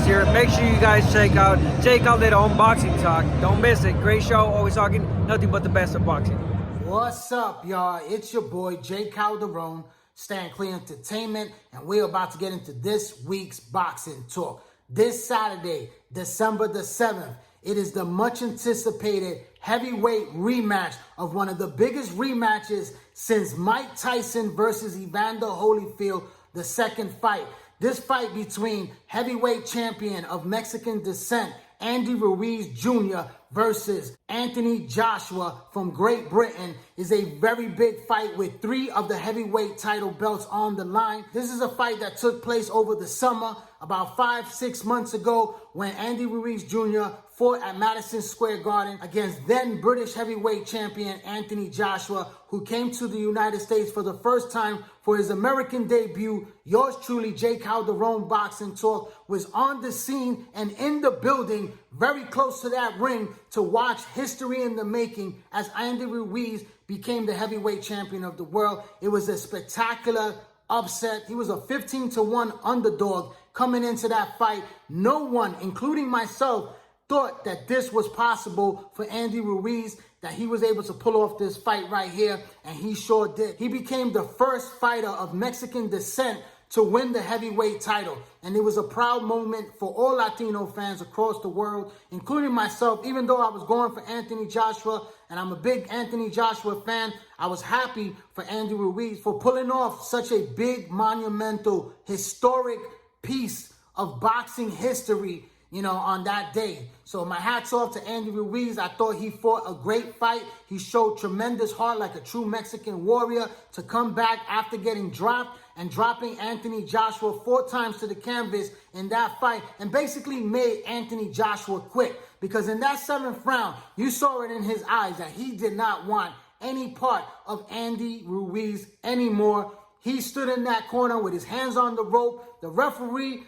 Analysts here. Make sure you guys check out Calderon Boxing Talk. Don't miss it. Great show. Always talking nothing but the best of boxing. What's up, y'all? It's your boy, Calderon, Stand Clear Entertainment, and we're about to get into this week's boxing talk. This Saturday, December the 7th, it is the much-anticipated heavyweight rematch of one of the biggest rematches since Mike Tyson versus Evander Holyfield, the second fight. This fight between heavyweight champion of Mexican descent, Andy Ruiz Jr. versus Anthony Joshua from Great Britain is a very big fight with 3 of the heavyweight title belts on the line. This is a fight that took place over the summer, about 5-6 months ago, when Andy Ruiz Jr. fought at Madison Square Garden against then British heavyweight champion Anthony Joshua, who came to the United States for the first time for his American debut. Yours truly, Calderon Boxing Talk, was on the scene and in the building, very close to that ring, to watch history in the making as Andy Ruiz became the heavyweight champion of the world. It was a spectacular upset. He was a 15-1 underdog coming into that fight. No one, including myself, thought that this was possible for Andy Ruiz, that he was able to pull off this fight right here, and he sure did. He became the first fighter of Mexican descent to win the heavyweight title, and it was a proud moment for all Latino fans across the world, including myself. Even though I was going for Anthony Joshua, and I'm a big Anthony Joshua fan, I was happy for Andy Ruiz for pulling off such a big, monumental, historic piece of boxing history, on that day. So my hat's off to Andy Ruiz. I thought he fought a great fight. He showed tremendous heart like a true Mexican warrior to come back after getting dropped and dropping Anthony Joshua 4 times to the canvas in that fight, and basically made Anthony Joshua quit. Because in that 7th round, you saw it in his eyes that he did not want any part of Andy Ruiz anymore. He stood in that corner with his hands on the rope. The referee,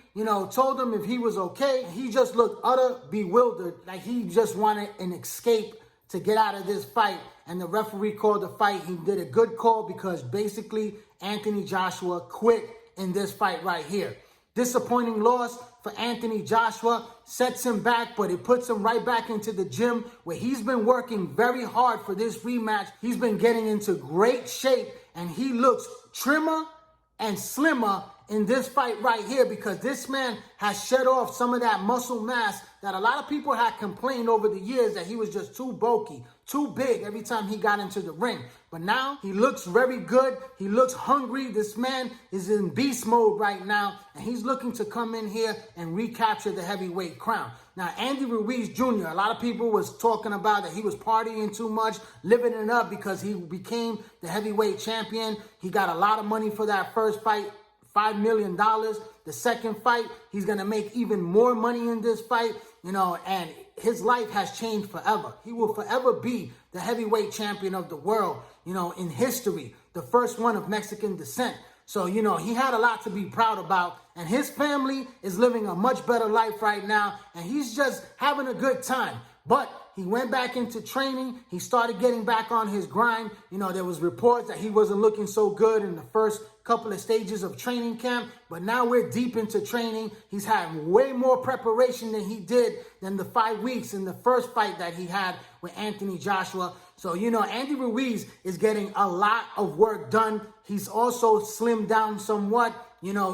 told him if he was okay. He just looked utter bewildered, like he just wanted an escape to get out of this fight. And the referee called the fight. He did a good call because basically Anthony Joshua quit in this fight right here. Disappointing loss for Anthony Joshua, sets him back, but it puts him right back into the gym where he's been working very hard for this rematch. He's been getting into great shape, and he looks trimmer and slimmer in this fight right here, because this man has shed off some of that muscle mass that a lot of people had complained over the years that he was just too bulky, too big every time he got into the ring. But now he looks very good. He looks hungry. This man is in beast mode right now, and he's looking to come in here and recapture the heavyweight crown. Now, Andy Ruiz Jr., a lot of people was talking about that he was partying too much, living it up because he became the heavyweight champion. He got a lot of money for that first fight, $5 million. The second fight, he's going to make even more money in this fight, and his life has changed forever. He will forever be the heavyweight champion of the world, in history, the first one of Mexican descent. So, he had a lot to be proud about, and his family is living a much better life right now, and he's just having a good time. But he went back into training. He started getting back on his grind. There was reports that he wasn't looking so good in the first couple of stages of training camp, but now we're deep into training. He's had way more preparation than the 5 weeks in the first fight that he had with Anthony Joshua. So, Andy Ruiz is getting a lot of work done. He's also slimmed down somewhat.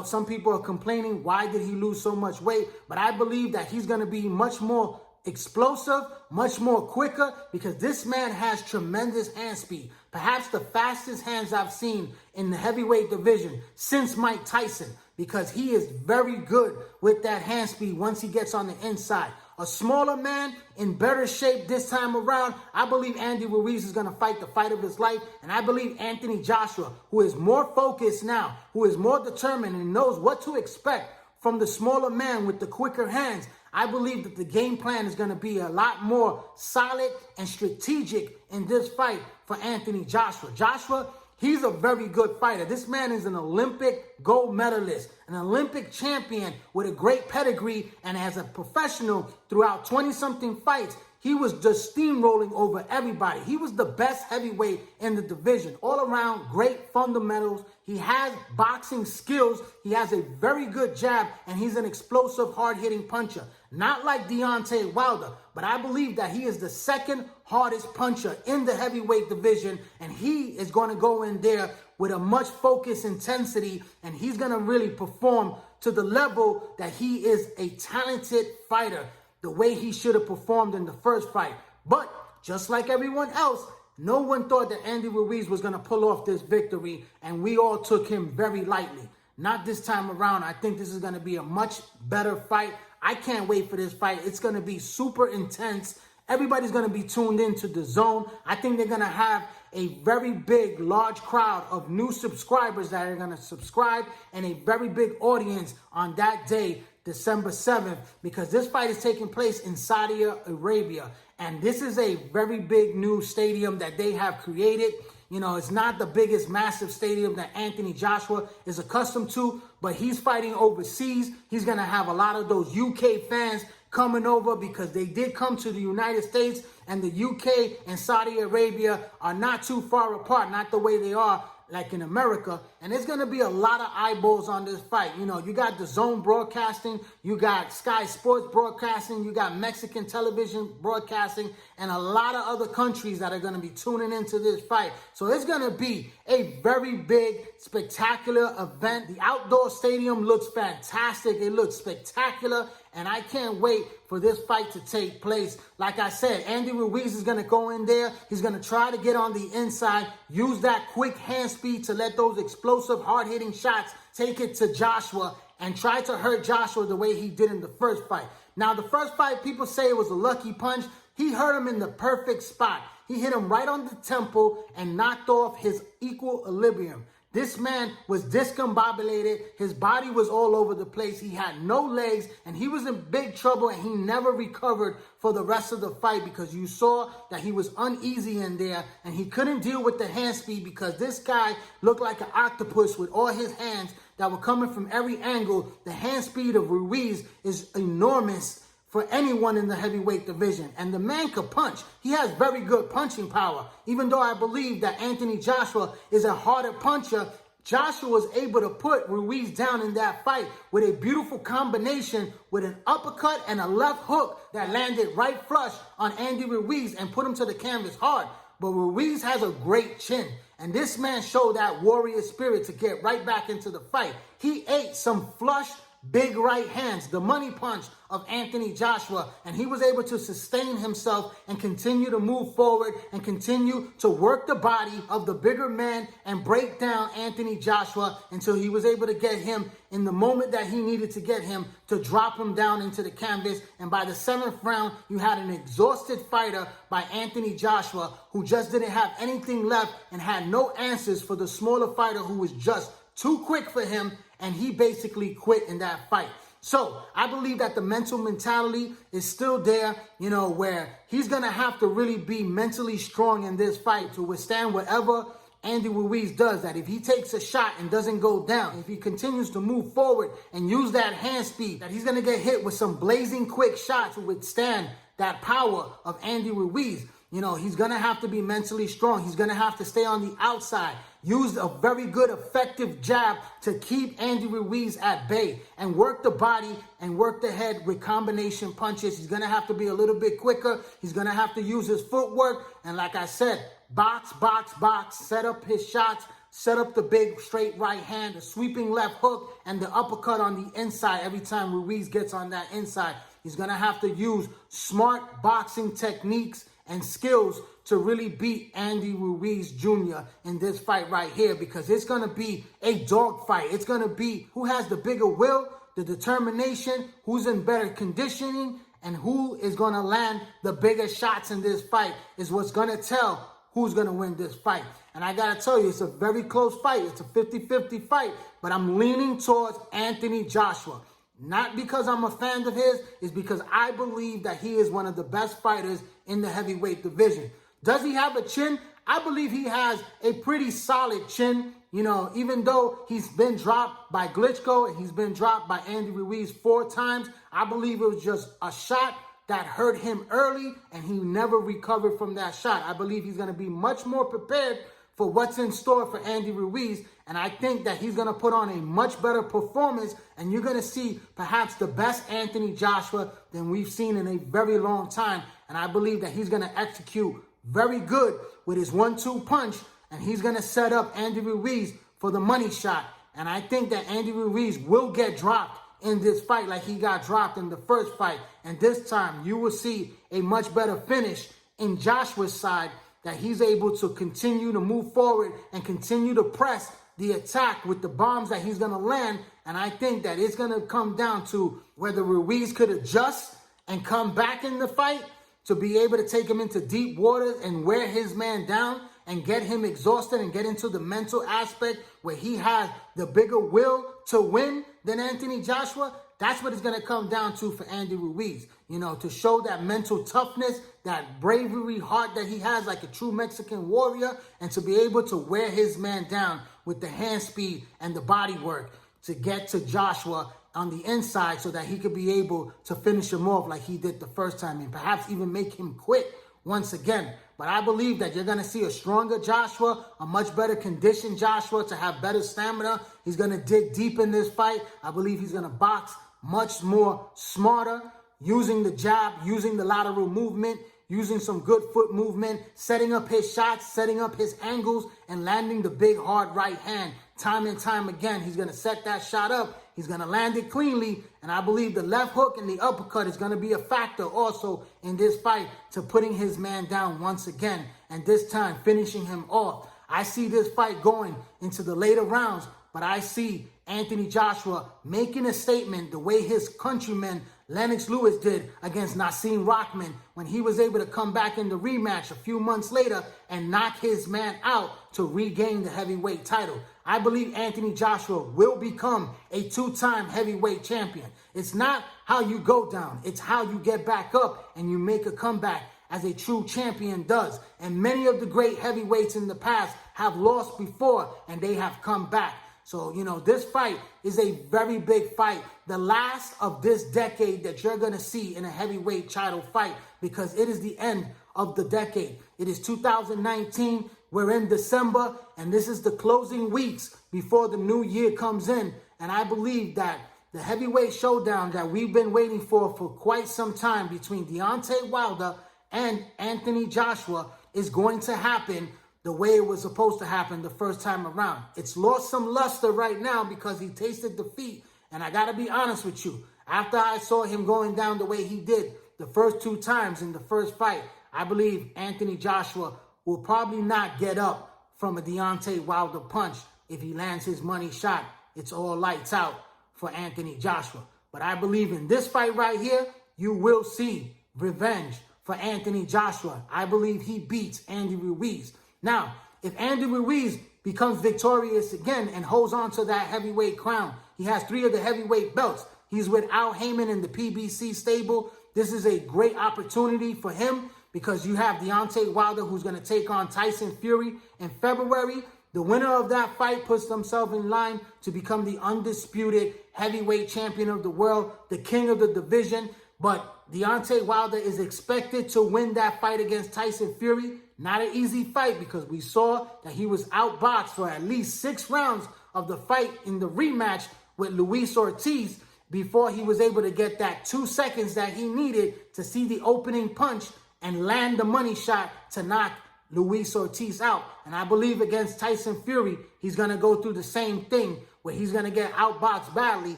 Some people are complaining, why did he lose so much weight? But I believe that he's going to be much more explosive, much more quicker, because this man has tremendous hand speed. Perhaps the fastest hands I've seen in the heavyweight division since Mike Tyson, because he is very good with that hand speed once he gets on the inside. A smaller man in better shape this time around. I believe Andy Ruiz is going to fight the fight of his life, and I believe Anthony Joshua, who is more focused now, who is more determined and knows what to expect from the smaller man with the quicker hands, I believe that the game plan is going to be a lot more solid and strategic in this fight for Anthony Joshua. Joshua, he's a very good fighter. This man is an Olympic gold medalist, an Olympic champion with a great pedigree, and as a professional throughout 20-something fights, he was just steamrolling over everybody. He was the best heavyweight in the division. All around, great fundamentals. He has boxing skills. He has a very good jab, and he's an explosive, hard-hitting puncher. Not like Deontay Wilder, but I believe that he is the second hardest puncher in the heavyweight division, and he is going to go in there with a much focused intensity, and he's going to really perform to the level that he is a talented fighter, the way he should have performed in the first fight. But just like everyone else, no one thought that Andy Ruiz was going to pull off this victory, and we all took him very lightly. Not this time around. I think this is going to be a much better fight. I can't wait for this fight. It's going to be super intense. Everybody's going to be tuned into the zone. I think they're going to have a very big, large crowd of new subscribers that are going to subscribe, and a very big audience on that day, December 7th, because this fight is taking place in Saudi Arabia. And this is a very big new stadium that they have created. You know, it's not the biggest, massive stadium that Anthony Joshua is accustomed to, but he's fighting overseas. He's going to have a lot of those UK fans coming over because they did come to the United States, and the UK and Saudi Arabia are not too far apart, not the way they are like in America. And there's going to be a lot of eyeballs on this fight. You know, you got the Zone broadcasting, you got Sky Sports broadcasting, you got Mexican television broadcasting, and a lot of other countries that are going to be tuning into this fight. So it's going to be a very big, spectacular event. The outdoor stadium looks fantastic. It looks spectacular, and I can't wait for this fight to take place. Like I said, Andy Ruiz is going to go in there. He's going to try to get on the inside, use that quick hand speed to let those explosive, hard-hitting shots take it to Joshua and try to hurt Joshua the way he did in the first fight. Now, the first fight, people say it was a lucky punch. He hurt him in the perfect spot. He hit him right on the temple and knocked off his equilibrium. This man was discombobulated. His body was all over the place. He had no legs, and he was in big trouble, and he never recovered for the rest of the fight because you saw that he was uneasy in there, and he couldn't deal with the hand speed because this guy looked like an octopus with all his hands that were coming from every angle. The hand speed of Ruiz is enormous for anyone in the heavyweight division. And the man could punch. He has very good punching power. Even though I believe that Anthony Joshua is a harder puncher, Joshua was able to put Ruiz down in that fight with a beautiful combination with an uppercut and a left hook that landed right flush on Andy Ruiz and put him to the canvas hard. But Ruiz has a great chin, and this man showed that warrior spirit to get right back into the fight. He ate some flush, big right hands, the money punch of Anthony Joshua, and he was able to sustain himself and continue to move forward and continue to work the body of the bigger man and break down Anthony Joshua until he was able to get him in the moment that he needed to get him to drop him down into the canvas. And by the 7th round, you had an exhausted fighter by Anthony Joshua who just didn't have anything left and had no answers for the smaller fighter who was just too quick for him, and he basically quit in that fight. So I believe that the mental mentality is still there, you know, where he's going to have to really be mentally strong in this fight to withstand whatever Andy Ruiz does. That if he takes a shot and doesn't go down, if he continues to move forward and use that hand speed, that he's going to get hit with some blazing quick shots to withstand that power of Andy Ruiz. You know, he's going to have to be mentally strong. He's going to have to stay on the outside. Use a very good, effective jab to keep Andy Ruiz at bay and work the body and work the head with combination punches. He's going to have to be a little bit quicker. He's going to have to use his footwork. And like I said, box, box, box, set up his shots, set up the big straight right hand, the sweeping left hook, and the uppercut on the inside every time Ruiz gets on that inside. He's going to have to use smart boxing techniques and skills to really beat Andy Ruiz Jr. in this fight right here, because it's going to be a dog fight. It's going to be who has the bigger will, the determination, who's in better conditioning, and who is going to land the bigger shots in this fight is what's going to tell who's going to win this fight. And I got to tell you, it's a very close fight. It's a 50-50 fight, but I'm leaning towards Anthony Joshua. Not because I'm a fan of his, it's because I believe that he is one of the best fighters in the heavyweight division. Does he have a chin? I believe he has a pretty solid chin. You know, even though he's been dropped by Glitchko and he's been dropped by Andy Ruiz 4 times, I believe it was just a shot that hurt him early, and he never recovered from that shot. I believe he's going to be much more prepared for what's in store for Andy Ruiz, and I think that he's going to put on a much better performance, and you're going to see perhaps the best Anthony Joshua than we've seen in a very long time, and I believe that he's going to execute very good with his 1-2 punch, and he's going to set up Andy Ruiz for the money shot, and I think that Andy Ruiz will get dropped in this fight like he got dropped in the first fight, and this time you will see a much better finish in Joshua's side, that he's able to continue to move forward and continue to press the attack with the bombs that he's going to land. And I think that it's going to come down to whether Ruiz could adjust and come back in the fight to be able to take him into deep waters and wear his man down and get him exhausted and get into the mental aspect where he has the bigger will to win than Anthony Joshua. That's what it's going to come down to for Andy Ruiz, to show that mental toughness, that bravery heart that he has like a true Mexican warrior, and to be able to wear his man down with the hand speed and the body work to get to Joshua on the inside so that he could be able to finish him off like he did the first time and perhaps even make him quit once again. But I believe that you're going to see a stronger Joshua, a much better conditioned Joshua to have better stamina. He's going to dig deep in this fight. I believe he's going to box much more smarter, using the jab, using the lateral movement, using some good foot movement, setting up his shots, setting up his angles, and landing the big, hard right hand time and time again. He's going to set that shot up. He's going to land it cleanly, and I believe the left hook and the uppercut is going to be a factor also in this fight to putting his man down once again, and this time finishing him off. I see this fight going into the later rounds, but I see Anthony Joshua making a statement the way his countryman Lennox Lewis did against Nassim Rockman when he was able to come back in the rematch a few months later and knock his man out to regain the heavyweight title. I believe Anthony Joshua will become a 2-time heavyweight champion. It's not how you go down. It's how you get back up and you make a comeback as a true champion does. And many of the great heavyweights in the past have lost before and they have come back. So, this fight is a very big fight. The last of this decade that you're going to see in a heavyweight title fight, because it is the end of the decade. It is 2019. We're in December, and this is the closing weeks before the new year comes in. And I believe that the heavyweight showdown that we've been waiting for quite some time between Deontay Wilder and Anthony Joshua is going to happen the way it was supposed to happen the first time around. It's lost some luster right now because he tasted defeat. And I got to be honest with you, after I saw him going down the way he did the first 2 times in the first fight, I believe Anthony Joshua will probably not get up from a Deontay Wilder punch. If he lands his money shot, it's all lights out for Anthony Joshua. But I believe in this fight right here, you will see revenge for Anthony Joshua. I believe he beats Andy Ruiz. Now, if Andy Ruiz becomes victorious again and holds on to that heavyweight crown, he has 3 of the heavyweight belts. He's with Al Heyman in the PBC stable. This is a great opportunity for him because you have Deontay Wilder who's going to take on Tyson Fury in February. The winner of that fight puts themselves in line to become the undisputed heavyweight champion of the world, the king of the division. But Deontay Wilder is expected to win that fight against Tyson Fury. Not an easy fight because we saw that he was outboxed for at least 6 rounds of the fight in the rematch with Luis Ortiz before he was able to get that 2 seconds that he needed to see the opening punch and land the money shot to knock Luis Ortiz out. And I believe against Tyson Fury, he's going to go through the same thing where he's going to get outboxed badly,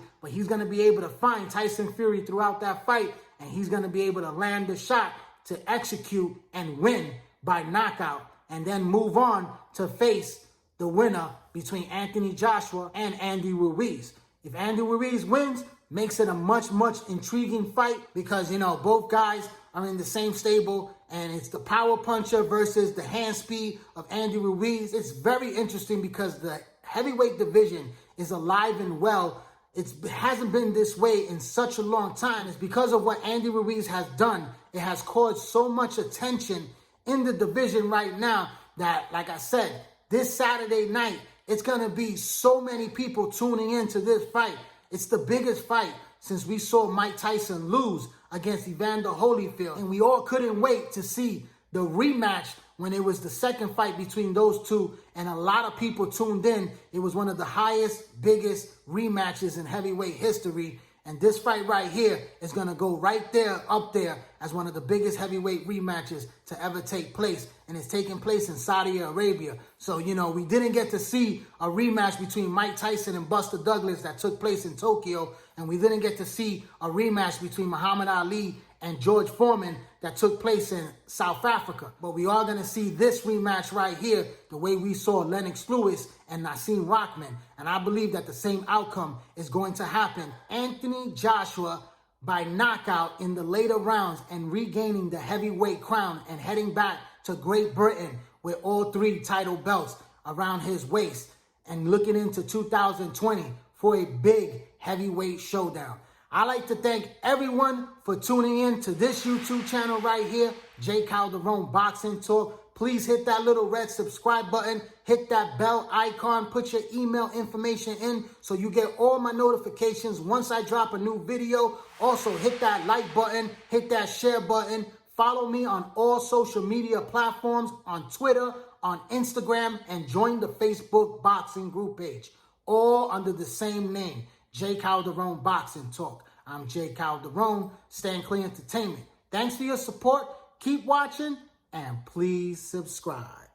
but he's going to be able to find Tyson Fury throughout that fight, and he's going to be able to land the shot to execute and win by knockout, and then move on to face the winner between Anthony Joshua and Andy Ruiz. If Andy Ruiz wins, makes it a much intriguing fight because, both guys are in the same stable, and it's the power puncher versus the hand speed of Andy Ruiz. It's very interesting because the heavyweight division is alive and well. It hasn't been this way in such a long time. It's because of what Andy Ruiz has done. It has caused so much attention in the division right now that, like I said, this Saturday night, it's going to be so many people tuning into this fight. It's the biggest fight since we saw Mike Tyson lose against Evander Holyfield. And we all couldn't wait to see the rematch when it was the second fight between those two. And a lot of people tuned in. It was one of the highest, biggest rematches in heavyweight history. And this fight right here is going to go right there, up there, as one of the biggest heavyweight rematches to ever take place. And it's taking place in Saudi Arabia. So, you know, we didn't get to see a rematch between Mike Tyson and Buster Douglas that took place in Tokyo. And we didn't get to see a rematch between Muhammad Ali and George Foreman that took place in South Africa. But we are going to see this rematch right here, the way we saw Lennox Lewis and Nassim Rockman. And I believe that the same outcome is going to happen. Anthony Joshua by knockout in the later rounds and regaining the heavyweight crown and heading back to Great Britain with all 3 title belts around his waist and looking into 2020 for a big heavyweight showdown. I'd like to thank everyone for tuning in to this YouTube channel right here, J. Calderon Boxing Talk. Please hit that little red subscribe button, hit that bell icon, put your email information in so you get all my notifications once I drop a new video. Also, hit that like button, hit that share button. Follow me on all social media platforms, on Twitter, on Instagram, and join the Facebook boxing group page, all under the same name, J. Calderon Boxing Talk. I'm J. Calderon, Stand Clear Entertainment. Thanks for your support. Keep watching and please subscribe.